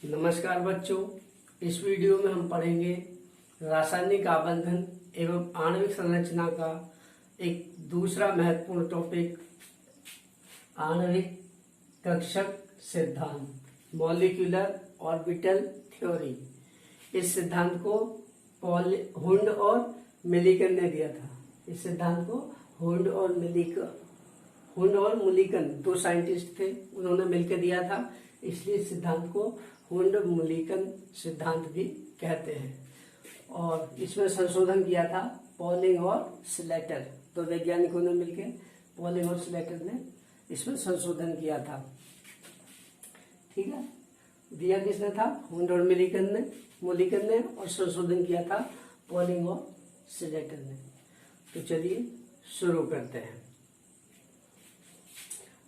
नमस्कार बच्चों, इस वीडियो में हम पढ़ेंगे रासायनिक आबंधन एवं आणविक संरचना का एक दूसरा महत्वपूर्ण टॉपिक आणविक कक्षक सिद्धांत मॉलिक्यूलर ऑर्बिटल थ्योरी। इस सिद्धांत को हुंड और मिलिकन ने दिया था। इस सिद्धांत को हुंड और मुलिकन दो साइंटिस्ट थे, उन्होंने मिलकर दिया था, इसलिए इस सिद्धांत को हुंड मुलिकन सिद्धांत भी कहते हैं। और इसमें संशोधन किया था पॉलिंग और स्लेटर, दो वैज्ञानिकों ने मिलकर पॉलिंग और स्लेटर ने इसमें संशोधन किया था। ठीक है, दिया किसने था? हुंड और मुलिकन ने, और संशोधन किया था पॉलिंग और स्लेटर ने। तो चलिए शुरू करते हैं।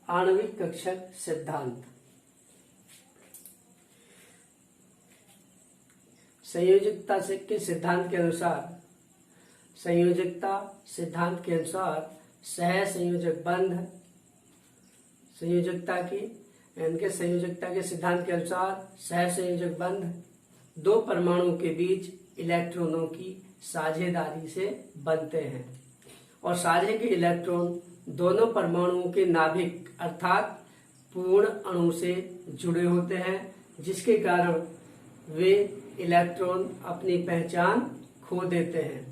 आणविक कक्षक सिद्धांत। संयोजकता के सिद्धांत के अनुसार सहसंयोजक बंध संयोजकता के सिद्धांत के अनुसार सहसंयोजक बंध दो परमाणुओं के बीच इलेक्ट्रॉनों की साझेदारी से बनते हैं, और साझे के इलेक्ट्रॉन दोनों परमाणुओं के नाभिक अर्थात पूर्ण अणु से जुड़े होते हैं, जिसके कारण वे इलेक्ट्रॉन अपनी पहचान खो देते हैं।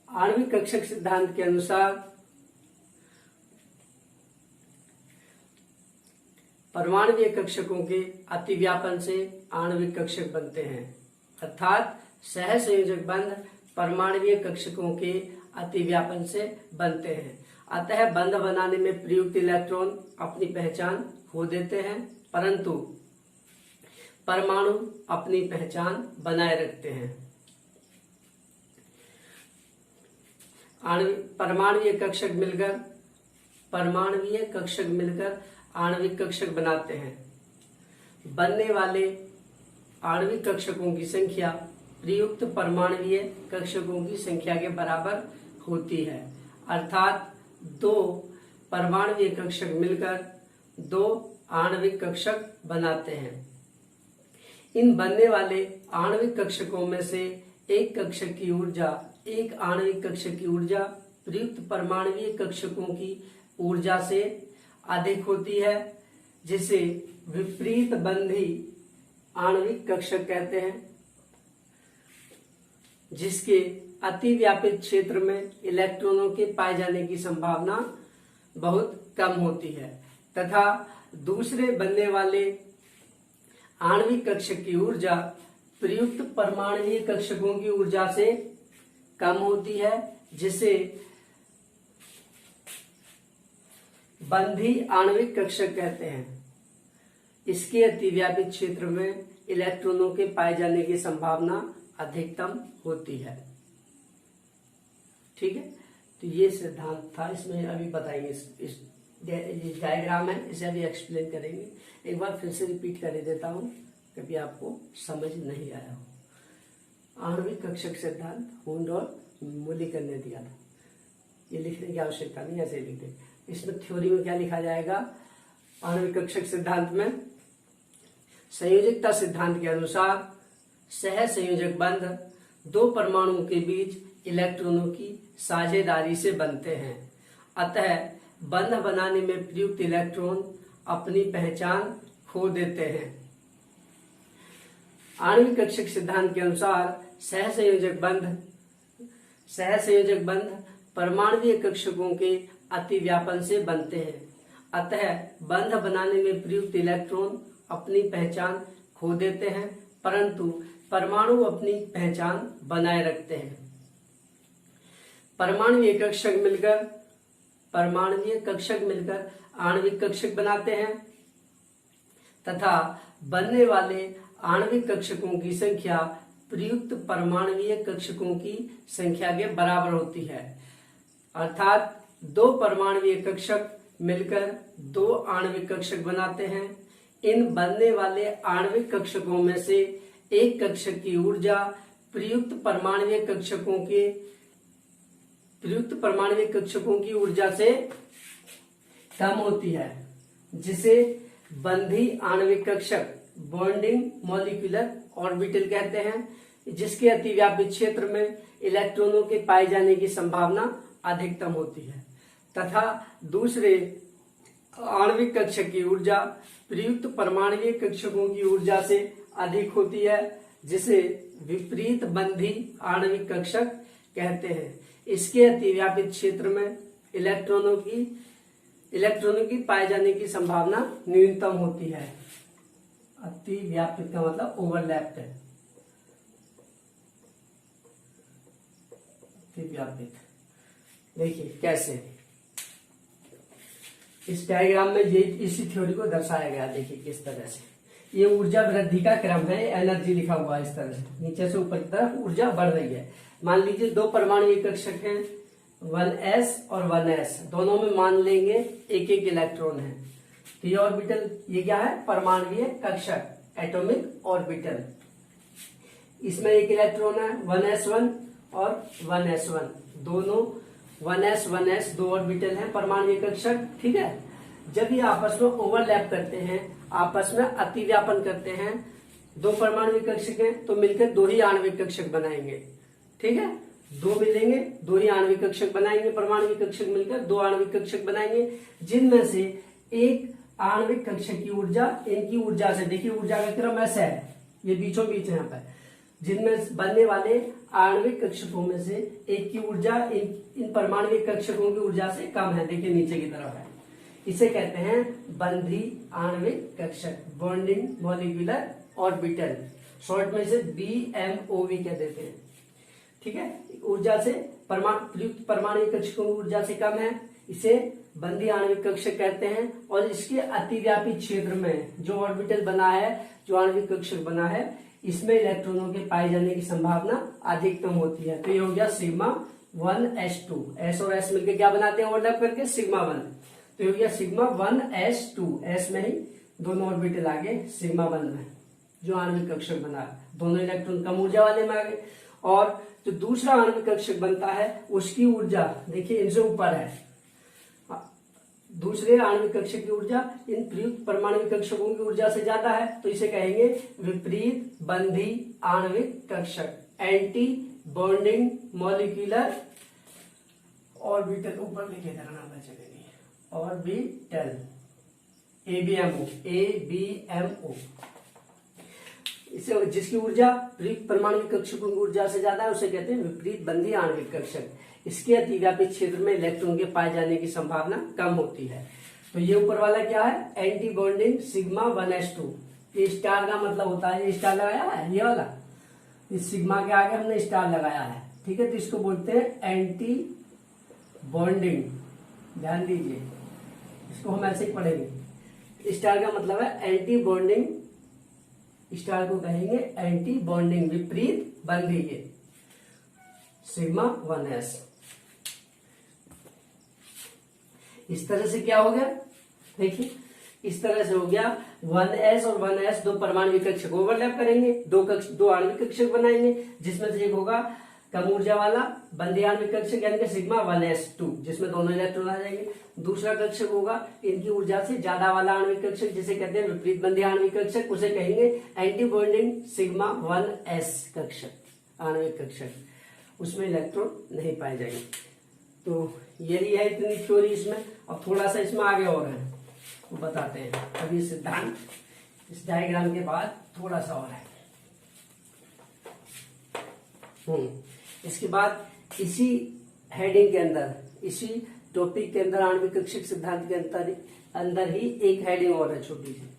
आणविक कक्षक सिद्धांत के अनुसार परमाणुीय कक्षकों के अतिव्यापन से आणविक कक्षक बनते हैं, अर्थात सहसंयोजक बंध परमाणुीय कक्षकों के अतिव्यापन से बनते हैं। अतः बंध बनाने में प्रयुक्त इलेक्ट्रॉन अपनी पहचान खो देते हैं, परंतु परमाणु अपनी पहचान बनाए रखते हैं। परमाणुीय कक्षक मिलकर आणविक कक्षक बनाते हैं। बनने वाले आणविक कक्षकों की संख्या प्रयुक्त परमाणुीय कक्षकों की संख्या के बराबर होती है, अर्थात दो परमाणुीय कक्षक मिलकर दो आणविक कक्षक बनाते हैं। इन बनने वाले आणविक कक्षकों में से एक आणविक कक्षक की ऊर्जा प्रयुक्त परमाणुीय कक्षकों की ऊर्जा से अधिक होती है, जिसे विपरीत बंधी आणविक कक्षक कहते हैं, जिसके अतिव्यापित क्षेत्र में इलेक्ट्रॉनों के पाए जाने की संभावना बहुत कम होती है, तथा दूसरे बनने वाले आणविक कक्षक की ऊर्जा प्रयुक्त परमाणुीय कक्षकों की ऊर्जा से कम होती है, जिसे बंधी आणविक कक्षक कहते हैं। इसके अतिव्यापित क्षेत्र में इलेक्ट्रॉनों के पाए जाने की संभावना अधिकतम होती है। ठीक है, तो ये सिद्धांत था। इसमें अभी बताएंगे, इस डायग्राम है, इसे अभी एक्सप्लेन करेंगे। एक बार फिर से रिपीट कर देता हूँ, कभी आपको समझ नहीं आया हो। आणविक कक्षक सिद्धांत हुंड और मुलिकन ने दिया था। ये लिखने की आवश्यकता नहीं, ऐसे लिख दे। इसमें थ्योरी में क्या लिखा जाएगा? आणविक कक्षक सिद्धांत में संयोजकता सिद्धांत के अनुसार सहसंयोजक बंध दो परमाणुओं के बीच इलेक्ट्रॉनों की साझेदारी से बनते हैं, अतः बंध बनाने में प्रयुक्त इलेक्ट्रॉन अपनी पहचान खो देते हैं। आणविक कक्षक सिद्धांत के अनुसार सहसंयोजक बंध परमाणुीय कक्षकों के अतिव्यापन से बनते हैं, अतः बंध बनाने में प्रयुक्त इलेक्ट्रॉन अपनी पहचान खो देते हैं, परंतु परमाणु अपनी पहचान बनाए रखते हैं। परमाणुीय कक्षक मिलकर आणविक कक्षक बनाते हैं, तथा बनने वाले आणविक कक्षकों की संख्या प्रयुक्त परमाणुीय कक्षकों की संख्या के बराबर होती है, अर्थात दो परमाणुीय कक्षक मिलकर दो आणविक कक्षक बनाते हैं। इन बनने वाले आणविक कक्षकों में से एक कक्षक की ऊर्जा प्रयुक्त परमाणुीय कक्षकों की ऊर्जा से कम होती है, जिसे बंधी आणविक कक्षक बॉन्डिंग मॉलिक्यूलर ऑर्बिटल कहते हैं, जिसके अतिव्यापी क्षेत्र में इलेक्ट्रॉनों के पाए जाने की संभावना अधिकतम होती है तथा दूसरे आणविक कक्षक की ऊर्जा प्रयुक्त परमाणुीय कक्षकों की ऊर्जा से अधिक होती है, जिसे विपरीत बंधी आणविक कक्षक कहते हैं। इसके अतिव्यापित क्षेत्र में इलेक्ट्रॉनों की पाए जाने की संभावना न्यूनतम होती है। अतिव्यापित का मतलब ओवरलैप्ड है। अतिव्यापित देखिए कैसे इस डायग्राम में ये इसी थ्योरी को दर्शाया गया। देखिए किस तरह से ये ऊर्जा वृद्धि का क्रम है, एनर्जी लिखा हुआ है इस तरह से, नीचे से ऊपर की तरफ ऊर्जा बढ़ रही है। मान लीजिए दो परमाणु कक्षक हैं 1s और 1s, दोनों में मान लेंगे एक एक इलेक्ट्रॉन है। तो ये ऑर्बिटल ये क्या है, परमाणुीय कक्षक, एटॉमिक ऑर्बिटल। इसमें एक इलेक्ट्रॉन है 1s1 और 1s1, दोनों 1s दो ऑर्बिटल हैं परमाणुीय कक्षक। ठीक है, जब ये आपस में ओवरलैप करते हैं, आपस में अतिव्यापन करते हैं, दो परमाणु कक्षक हैं तो मिलकर दो ही आणविक कक्षक बनाएंगे। ठीक है, दो मिलेंगे दो ही आणविक कक्षक बनाएंगे, परमाणु कक्षक मिलकर दो आणविक कक्षक बनाएंगे, जिनमें से एक आणविक कक्षक की ऊर्जा इनकी ऊर्जा से, देखिए ऊर्जा का क्रम ऐसा है, ये बीचों बीच है यहाँ पर, जिनमें बनने वाले आणविक कक्षकों में से एक की ऊर्जा इन परमाणु कक्षकों की ऊर्जा से कम है। देखिए नीचे की तरफ है, इसे कहते हैं बंधी आणविक कक्षक, बॉन्डिंग मॉलिक्यूलर ऑर्बिटल, शॉर्ट में इसे BMOV कह देते हैं। ठीक है, ऊर्जा से प्रयुक्त परमाणु कक्षकों की ऊर्जा से कम है, इसे बंधी आणविक कक्षक कहते हैं। और इसके अतिव्यापी क्षेत्र में जो ऑर्बिटल बना है, जो आणविक कक्षक बना है, इसमें इलेक्ट्रॉनों के पाए जाने की संभावना अधिकतम होती है। तो ये हो गया सिग्मा 1s2, s और s मिलकर क्या बनाते हैं ओवरलैप करके, सिग्मा 1। तो ये हो गया सिग्मा 1s2, s में ही दोनों ऑर्बिटल आ गए सिग्मा 1 में, जो आणविक कक्षक बना, दोनों इलेक्ट्रॉन कम ऊर्जा वाले में आ गए। और जो दूसरा आणविक कक्षक बनता है उसकी ऊर्जा देखिए इनसे ऊपर है, दूसरे आणविक कक्षक की ऊर्जा इन प्रयुक्त परमाणु कक्षकों की ऊर्जा से ज्यादा है, तो इसे कहेंगे विपरीत बंधी आणविक कक्षक, एंटी बॉन्डिंग मॉलिक्यूलर ऑर्बिटल, ऊपर लिखे करना बचेगा ऑर्बिटल, ABMO। इसे जिसकी ऊर्जा प्रयुक्त परमाणु कक्षकों की ऊर्जा से ज्यादा है उसे कहते हैं विपरीत बंधी आणविक कक्षक। इसके अतिव्यापी क्षेत्र में इलेक्ट्रॉन के पाए जाने की संभावना कम होती है। तो ये ऊपर वाला क्या है, एंटी बॉन्डिंग सिग्मा 1s2। ये स्टार का मतलब होता है, ये स्टार लगाया है ये वाला, इस सिग्मा के आगे हमने स्टार लगाया है। ठीक है, तो इसको बोलते हैं एंटी बॉन्डिंग, ध्यान दीजिए, इसको हम ऐसे ही पढ़ेंगे। स्टार का मतलब है एंटी बॉन्डिंग, स्टार को कहेंगे एंटी बॉन्डिंग, विपरीत बंधी, ये सिग्मा 1s। इस तरह से क्या हो गया, देखिए इस तरह से हो गया 1s और 1s दो परमाणु कक्षक ओवरलैप करेंगे, दो आणविक कक्षक बनाएंगे, जिसमें से एक होगा कम ऊर्जा वाला बंधी आणविक कक्षक यानी कि सिग्मा 1s2, जिसमें दोनों इलेक्ट्रॉन आ जाएंगे। दूसरा कक्षक होगा इनकी ऊर्जा से ज्यादा वाला आणविक कक्षक, जिसे कहते हैं विपरीत बंधी आणविक कक्षक, उसे कहेंगे एंटी बॉन्डिंग सिग्मा 1s कक्षक, आणविक कक्षक, उसमें इलेक्ट्रॉन नहीं पाए जाएंगे। तो यही है इतनी थ्योरी इसमें। अब थोड़ा सा इसमें आगे और है वो बताते हैं, अभी सिद्धांत इस डायग्राम के बाद थोड़ा सा और है। इसके बाद इसी हेडिंग के अंदर, इसी टॉपिक के अंदर आणविक कक्षक सिद्धांत के अंदर ही एक हेडिंग और है छोटी सी,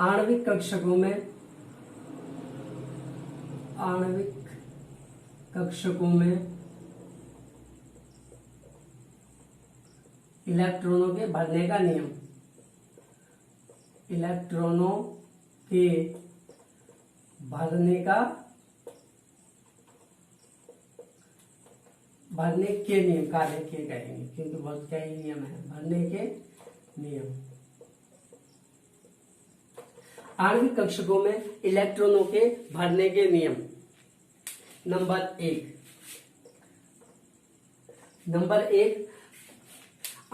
आणविक कक्षकों में इलेक्ट्रॉनों के भरने का नियम, इलेक्ट्रॉनों के भरने के नियम, कार्य के कहेंगे क्योंकि बहुत कई नियम है, भरने के नियम। आणविक कक्षकों में इलेक्ट्रॉनों के भरने के नियम। नंबर एक,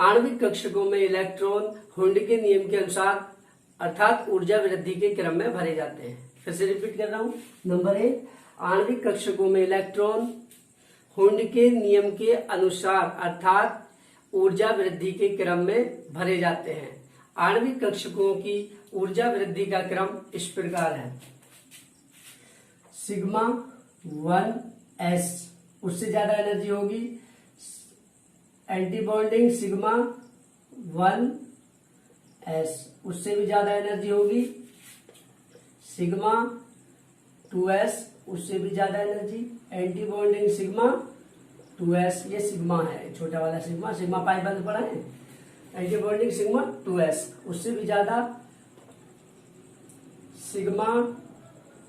आणविक कक्षकों में इलेक्ट्रॉन हुंड के नियम के अनुसार अर्थात ऊर्जा वृद्धि के क्रम में भरे जाते हैं। फिर से रिपीट कर रहा हूं। नंबर 1, आणविक कक्षकों में इलेक्ट्रॉन हुंड के नियम के अनुसार अर्थात ऊर्जा वृद्धि के क्रम में भरे जाते हैं। आणविक कक्षकों की ऊर्जा वृद्धि का क्रम इस प्रकार है। सिग्मा 1s, उससे ज्यादा एनर्जी होगी। एंटी बॉन्डिंग सिग्मा 1s, उससे भी ज्यादा एनर्जी होगी। सिग्मा 2s, उससे भी ज्यादा energy. Anti bonding sigma 2s, ये सिग्मा है, छोटा वाला सिग्मा, सिग्मा पाई बंद पड़ा है। एंटी बॉन्डिंग सिग्मा 2s, उससे भी ज्यादा सिग्मा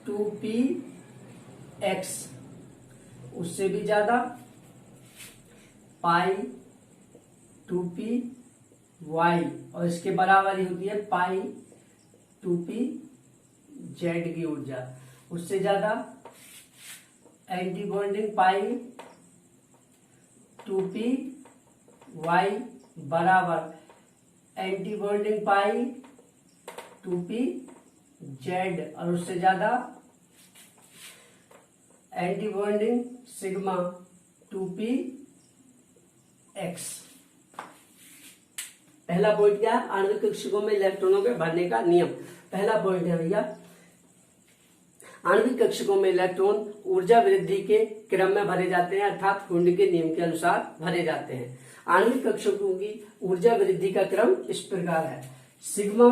2px, उससे भी ज्यादा पाई 2py, और इसके बराबर ही होती है पाई 2pz की ऊर्जा। उससे ज्यादा एंटी बॉन्डिंग पाई 2py बराबर एंटी बॉन्डिंग पाई 2pz, और उससे ज्यादा एंटी बॉन्डिंग सिग्मा 2px। पहला पॉइंट क्या है? आणविक कक्षकों में इलेक्ट्रॉनों के भरने का नियम। पहला पॉइंट है भैया, आणविक कक्षकों में इलेक्ट्रॉन ऊर्जा वृद्धि के क्रम में भरे जाते हैं अर्थात हुंड के नियम के अनुसार भरे जाते हैं। आणविक कक्षकों की ऊर्जा वृद्धि का क्रम इस प्रकार है। सिग्मा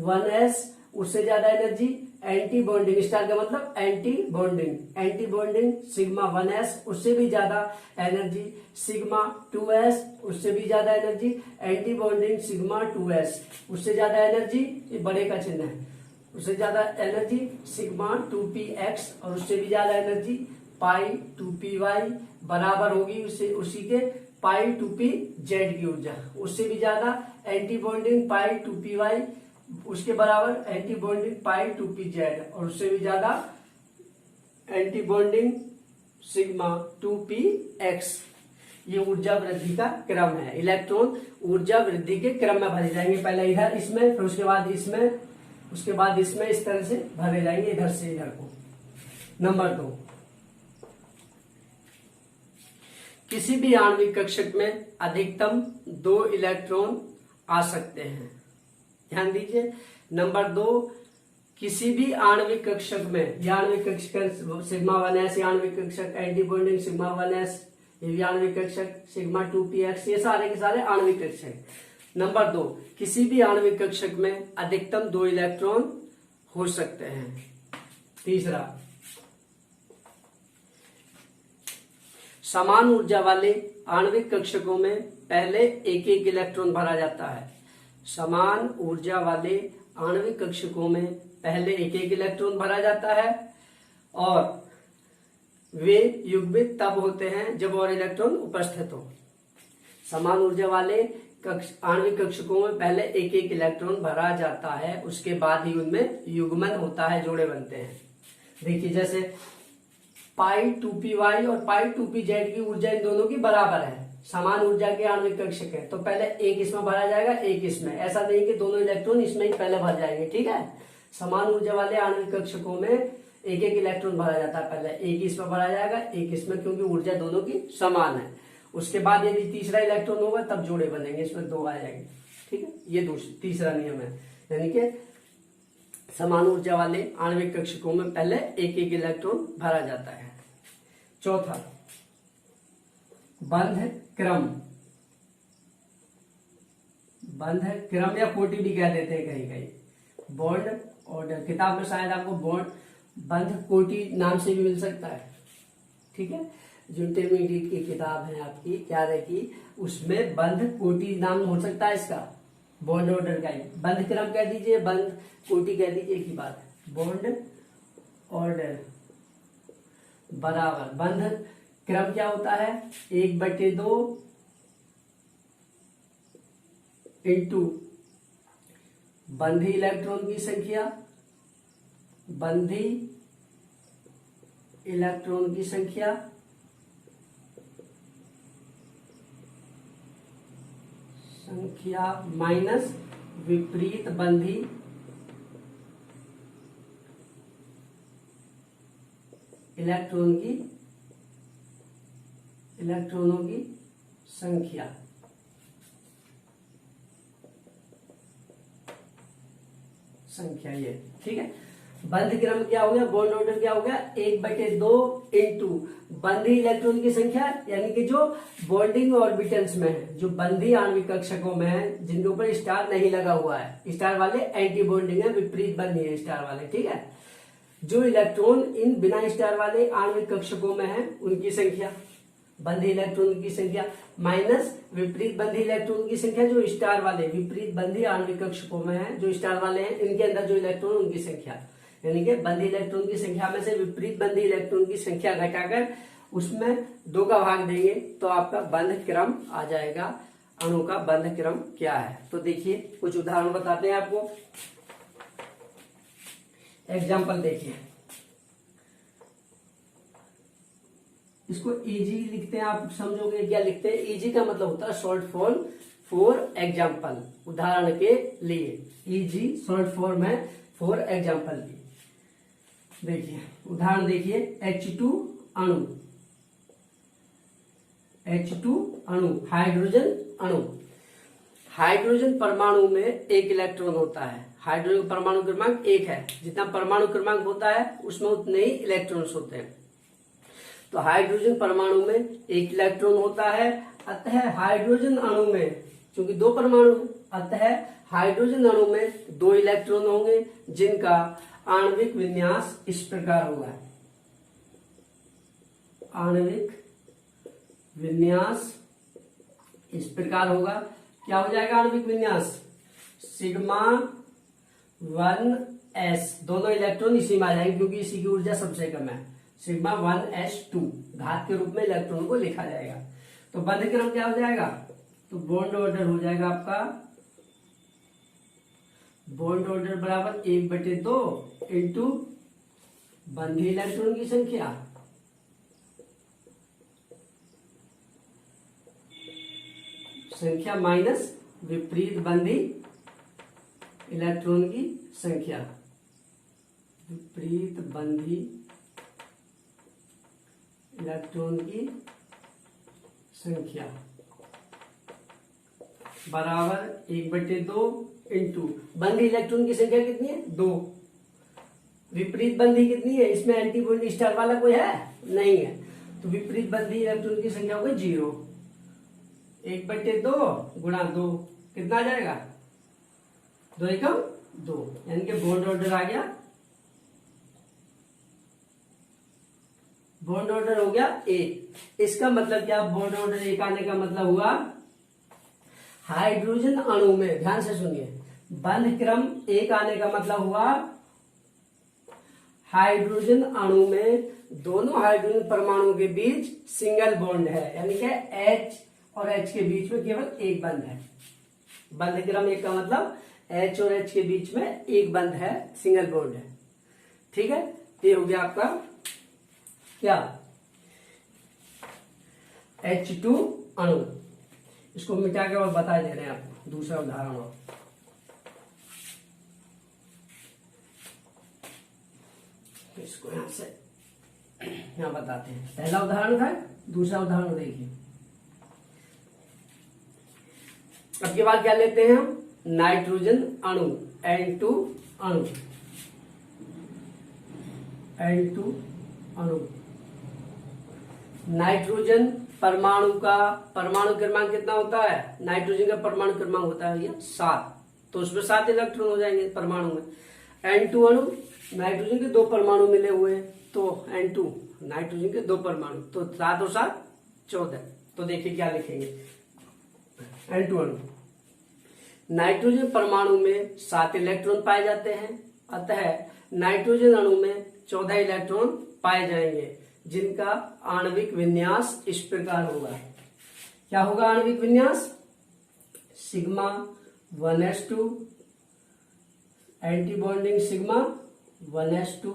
1s, उससे ज्यादा एनर्जी। एंटी बॉन्डिंग, स्टार का मतलब anti bonding, anti bonding sigma 1s, उससे भी ज्यादा एनर्जी। सिग्मा 2s, उससे भी ज्यादा energy. Anti bonding sigma 2s, उससे ज्यादा एनर्जी, ये बड़े का चिन्ह है, उससे ज्यादा एनर्जी सिग्मा 2px, और उससे भी ज्यादा एनर्जी पाई 2py बराबर होगी उसी के पाई 2pz की ऊर्जा। उससे भी ज्यादा एंटी बॉन्डिंग पाई 2py, उसके बराबर एंटी बॉन्डिंग पाई 2pz, और उससे भी ज्यादा एंटी बॉन्डिंग सिग्मा 2px। ये ऊर्जा वृद्धि का क्रम है। इलेक्ट्रॉन ऊर्जा वृद्धि के क्रम में भरे जाएंगे, पहले इधर इसमें, फिर उसके बाद इसमें, उसके बाद इसमें, इस तरह से भरे जाएंगे इधर से इधर को। नंबर 2, किसी भी आणविक कक्षक में अधिकतम 2 इलेक्ट्रॉन आ सकते हैं। ध्यान दीजिए। नंबर 2, किसी भी आणविक कक्षक में, यह आणविक कक्षक सिग्मा 1s, आणविक कक्षक एंटी बॉन्डिंग सिग्मा 1s, ये भी आणविक कक्षक सिग्मा 2px, ये सारे के सारे आणविक कक्षक। नंबर 2, किसी भी आणविक कक्षक में अधिकतम 2 इलेक्ट्रॉन हो सकते हैं। तीसरा, समान ऊर्जा वाले आणविक कक्षकों में पहले एक एक इलेक्ट्रॉन भरा जाता है। समान ऊर्जा वाले आणविक कक्षकों में पहले एक एक इलेक्ट्रॉन भरा जाता है, और वे युग्मित तब होते हैं जब और इलेक्ट्रॉन उपस्थित हो। समान ऊर्जा वाले आणविक कक्षकों में पहले एक एक इलेक्ट्रॉन भरा जाता है, उसके बाद ही उनमें युग्मन होता है, जोड़े बनते हैं। देखिए, जैसे पाई 2py और पाई 2pz की ऊर्जा इन दोनों की बराबर है, समान ऊर्जा के आणविक कक्षक है, तो पहले एक इसमें भरा जाएगा, एक इसमें। ऐसा नहीं कि दोनों इलेक्ट्रॉन इसमें ही पहले भर जाएंगे, ठीक है। समान ऊर्जा वाले आणविक कक्षकों में एक एक इलेक्ट्रॉन भरा जाता है, पहले एक इसमें भरा जाएगा, एक इसमें, क्योंकि ऊर्जा दोनों की समान है। उसके बाद यदि तीसरा इलेक्ट्रॉन होगा तब जोड़े बनेंगे, इसमें 2 आ जाएंगे, ठीक है। ये तीसरा नियम है, यानी कि समान ऊर्जा वाले आणविक कक्षकों में पहले एक एक इलेक्ट्रॉन भरा जाता है। चौथा, बंध क्रम। बंध क्रम या कोटि भी कह देते हैं कहीं कहीं। बॉन्ड ऑर्डर, किताब में शायद आपको बॉन्ड बंध कोटि नाम से भी मिल सकता है, ठीक है। जो इंटरमीडिएट की किताब है आपकी, क्या रहेगी, उसमें बंध कोटि नाम हो सकता है इसका, बॉन्ड ऑर्डर का ही। बंध क्रम कह दीजिए, बंध कोटि कह दीजिए, एक ही बात। बॉन्ड ऑर्डर बराबर बंध क्रम क्या होता है, 1/2 इंटू बंधी इलेक्ट्रॉन की संख्या, बंधी इलेक्ट्रॉन की संख्या संख्या माइनस विपरीत बंधी इलेक्ट्रॉनों की संख्या। ये ठीक है। बंध क्रम क्या हो गया, बॉन्ड ऑर्डर क्या हो गया, 1/2 इंटू बंधी इलेक्ट्रॉन की संख्या, यानी कि जो बॉन्डिंग ऑर्बिटल्स में है, जो बंधी आणविक कक्षकों में है, जिनके ऊपर स्टार नहीं लगा हुआ है, स्टार वाले एंटी बॉन्डिंग है, विपरीत बंधी है स्टार वाले, ठीक है। जो इलेक्ट्रॉन इन बिना स्टार वाले आणविक कक्षकों में है उनकी संख्या, बंधी इलेक्ट्रॉन की संख्या, माइनस विपरीत बंधी इलेक्ट्रॉन की संख्या जो स्टार वाले विपरीत बंधी आणविक कक्षकों में है, जो स्टार वाले हैं, इनके अंदर जो इलेक्ट्रॉन उनकी संख्या, यानी कि बंधी इलेक्ट्रॉन की संख्या में से विपरीत बंधी इलेक्ट्रॉन की संख्या घटाकर उसमें 2 का भाग देंगे तो आपका बंध क्रम आ जाएगा। अणु का बंध क्रम क्या है, तो देखिए कुछ उदाहरण बताते हैं आपको। एग्जाम्पल देखिए, इसको इजी लिखते हैं, आप समझोगे क्या लिखते हैं। इजी का मतलब होता है शॉर्ट फॉर्म फॉर एग्जाम्पल, उदाहरण के लिए। इजी शॉर्ट फॉर्म है फॉर एग्जाम्पल की। देखिए उदाहरण देखिए, H2 अणु, H2 अणु हाइड्रोजन अणु। हाइड्रोजन परमाणु में 1 इलेक्ट्रॉन होता है। हाइड्रोजन परमाणु क्रमांक 1 है, जितना परमाणु क्रमांक होता है उसमें उतने ही इलेक्ट्रॉन्स होते हैं। तो हाइड्रोजन परमाणु में 1 इलेक्ट्रॉन होता है, अतः हाइड्रोजन अणु में, चूंकि 2 परमाणु, अतः हाइड्रोजन अणु में 2 इलेक्ट्रॉन होंगे, जिनका आणविक विन्यास इस प्रकार होगा। आणविक विन्यास इस प्रकार होगा। क्या हो जाएगा आणविक विन्यास, सिग्मा 1s, दोनों इलेक्ट्रॉन इसी में आ जाएंगे क्योंकि इसी की ऊर्जा सबसे कम है। सिग्मा 1s2 घात के रूप में इलेक्ट्रॉन को लिखा जाएगा। तो बंध क्रम क्या हो जाएगा, तो बॉन्ड ऑर्डर हो जाएगा आपका, बॉन्ड ऑर्डर बराबर 1/2 इंटू बंधी इलेक्ट्रॉन की संख्या माइनस विपरीत बंधी इलेक्ट्रॉन की संख्या, विपरीत बंधी इलेक्ट्रॉन की संख्या बराबर 1/2 इंटू बंधी इलेक्ट्रॉन की संख्या कितनी है, 2। विपरीत बंधी कितनी है, इसमें एंटी बॉन्ड स्टार वाला कोई है नहीं है, तो विपरीत बंधी इलेक्ट्रॉन की संख्या होगी 0। 1/2 गुणा 2 कितना आ जाएगा, 2 एकम 2, यानी कि बॉन्ड ऑर्डर आ गया, बॉन्ड ऑर्डर हो गया 1। इसका मतलब क्या, बॉन्ड ऑर्डर 1 आने का मतलब हुआ हाइड्रोजन अणु में, ध्यान से सुनिए, बंध क्रम 1 आने का मतलब हुआ हाइड्रोजन अणु में दोनों हाइड्रोजन परमाणुओं के बीच सिंगल बॉन्ड है, यानी कि H और H के बीच में केवल एक बंध है। बंध क्रम 1 का मतलब H और H के बीच में एक बंध है, सिंगल बॉन्ड है, ठीक है। ये हो गया आपका क्या, H2 अणु। इसको मिटा के और बता दे रहे हैं आपको दूसरा उदाहरण और। इसको यहां से यहां बताते हैं, पहला उदाहरण था, दूसरा उदाहरण देखिए। अब के बाद क्या लेते हैं हम, नाइट्रोजन अणु, N2 अणु, N2 अणु। नाइट्रोजन परमाणु का परमाणु क्रमांक कितना होता है, नाइट्रोजन का परमाणु क्रमांक होता है भैया 7, तो उसमें 7 इलेक्ट्रॉन हो जाएंगे परमाणु में। N2 अणु, नाइट्रोजन के 2 परमाणु मिले हुए हैं, तो N2 नाइट्रोजन के 2 परमाणु, तो 7 और 7 14। तो देखिए क्या लिखेंगे, N2 अणु, नाइट्रोजन परमाणु में 7 इलेक्ट्रॉन पाए जाते हैं, अतः नाइट्रोजन अणु में 14 इलेक्ट्रॉन पाए जाएंगे, जिनका आणविक विन्यास इस प्रकार होगा। क्या होगा आणविक विन्यास, sigma 1s2, anti bonding sigma 1s2,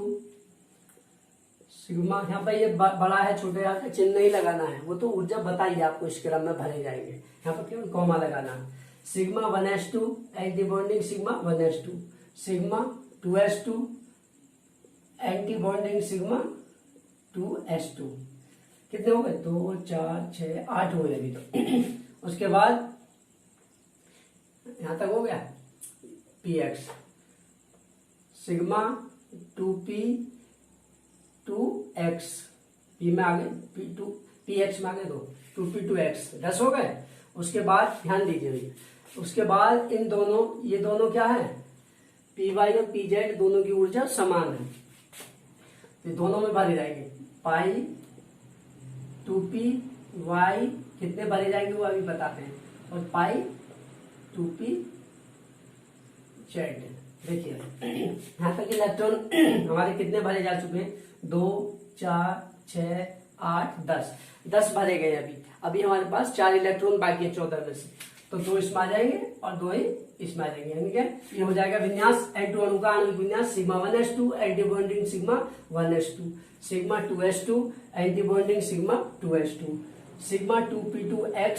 sigma, यहाँ पर ये बड़ा है छोटे यहाँ का चिन्ह नहीं लगाना है, वो तो ऊर्जा बताइए आपको इस क्रम में भरे जाएंगे, यहाँ पर केवल कॉमा लगाना है। Sigma 1s2 anti bonding sigma 1s2, sigma 2s2 anti bonding sigma 2s2। कितने हो गए? 2 4 6 8 हो गए अभी तो। उसके बाद यहां तक हो गया px, sigma 2p 2x, p में आ गए px में आ गए 2p 2x 10 हो गए। उसके बाद ध्यान दीजिए भैया, उसके बाद इन दोनों, ये दोनों क्या है, py और pz दोनों की ऊर्जा समान है, तो दोनों में भरे जाएंगे। पाई 2p y कितने भरे जाएंगे वो अभी बताते हैं, और पाई 2p z। देखिए यहां तक इलेक्ट्रॉन हमारे कितने भरे जा चुके हैं? 2 4 6 8 10 भरे गए। अभी हमारे पास 4 इलेक्ट्रॉन बाकी है 14 में से, तो 2 इसमें आ जाएंगे और 2 इसमें आ जाएंगे, यानी क्या ये हो जाएगा विन्यास N2 अणु का आणविक विन्यास sigma 1s2 anti bonding sigma 1s2, sigma 2s2 anti bonding sigma 2s2, sigma 2p2x,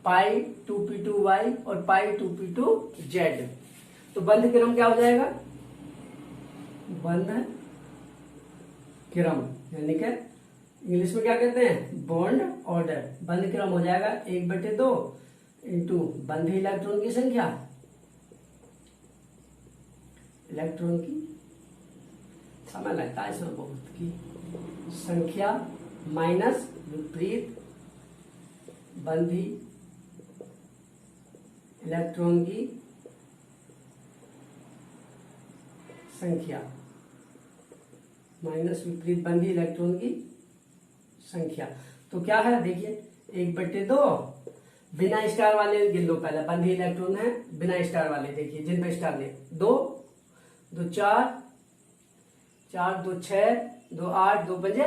पाई 2p2y और पाई 2p2z। तो बंध क्रम क्या हो जाएगा? बंध क्रम यानी कि इंग्लिश में क्या कहते हैं? Bond order. बंध क्रम हो जाएगा 1/2 इंटू बंध इलेक्ट्रॉन की संख्या, इलेक्ट्रॉन की समय लगता है इसमें बहुत की संख्या, माइनस विपरीत बंधी इलेक्ट्रॉन की संख्या, माइनस विपरीत बंधी इलेक्ट्रॉन की संख्या। तो क्या है देखिए 1/2, बिना स्टार वाले गिन लो पहले, बंधी इलेक्ट्रॉन है बिना स्टार वाले, देखिए जिन पे स्टार नहीं, 2 2 4 4 2 6 2 8 2 5